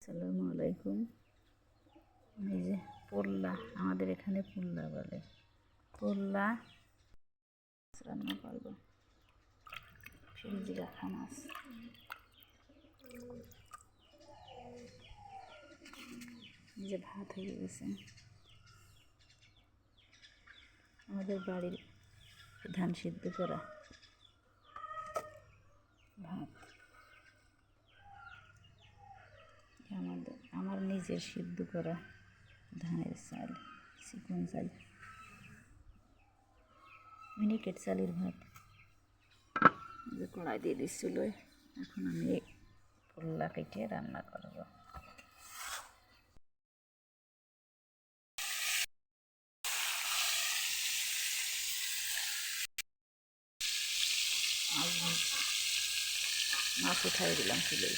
আসসালামু আলাইকুম। এই যে পোল্লা, আমাদের এখানে পোল্লা বলে। পোল্লা রান্না করবো, ফ্রিজে রাখা মাছ। এই যে ভাত হয়ে গেছে। আমাদের বাড়ির ধান সিদ্ধ করা ভাত, আমার নিজের সিদ্ধ করা ধানের চাল, চিকন চাল, মিনিকেট চালের ভাত। যে কড়াই দিয়ে দিচ্ছিল, এখন আমি পোল্লা কেটে রান্না করব। মাছ উঠাই দিলাম চুলে।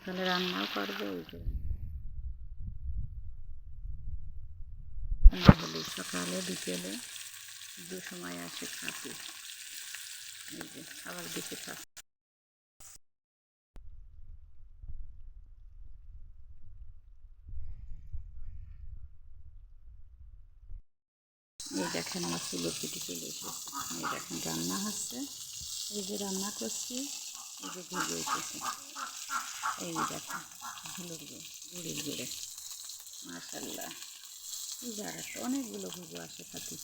সকালে রান্নাও করবো, ওই করে হলে সকালে বিকেলে দু সময় আসে খাতে। এই যে খাবার দিকে খাচ্ছে। এই দেখেন আমার চুলো পিঠে চলে এসেছে। এই দেখেন রান্না হচ্ছে, এই যে রান্না করছি, এই যে ঘুরে এসেছে। এই দেখেন গুড়ির গুড়ে, মাশাল্লাহ। এই জায়গাটা অনেকগুলো ঘুঘু আসে খাতে।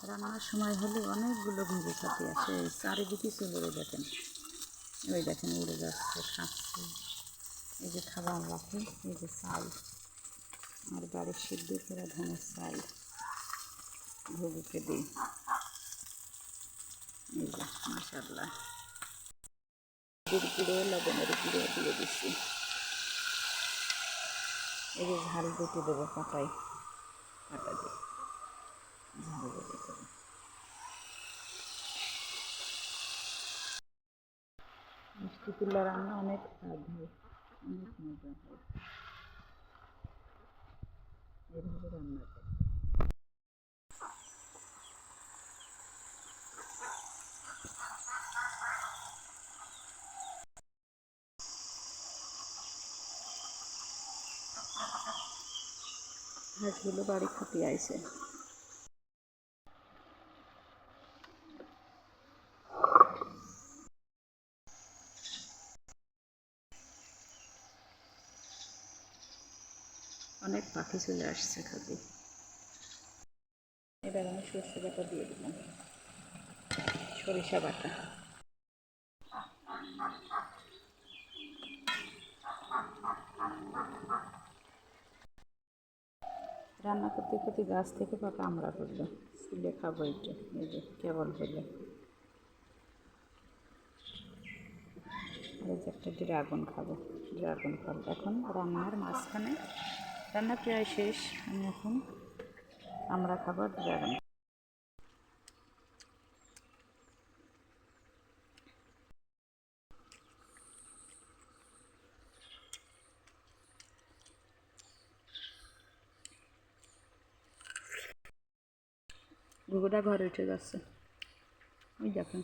রান্নার সময় হলে অনেকগুলো ঘুঘু খাতে আসে। এই চারিদিকে চলে দেখেন, ওই দেখেন উড়ে যাচ্ছে, খাচ্ছে। এই যে খাবার রাখে, এই যে চাল, আমার বাড়ির সিদ্ধ করা ধানের চাল ঘুঘুকে দিই। এই যে মাশাল্লাহ, গুড় লবণের গুঁড়ো দিয়ে দিচ্ছি। এই যে ঝাল বেটে দেবো পাটায়, পাটা দিয়ে ঝাল বেটে দেবো। মিষ্টি কুল্লা রান্না অনেক স্বাদ হয়, অনেক মজা হয় এভাবে রান্না করে। হাঁসগুলো বাড়ি খাতে আইছে। অনেক পাখি চলে আসছে খাতে। এবার আমি সরষে বাটা দিয়ে দিলাম, সরিষা বাটা। রান্না করতে করতে গাছ থেকে পাকা আমরা করলো, চুলে খাবো এটা। এই যে কেবল হলো, আর একটা ড্রাগন খাবো, ড্রাগন ফল। এখন রান্নার মাঝখানে, রান্না প্রায় শেষ, আমি এখন আমরা খাবো ড্রাগন। ঘুঘুটা ঘরে উঠে যাচ্ছে, ওই দেখেন।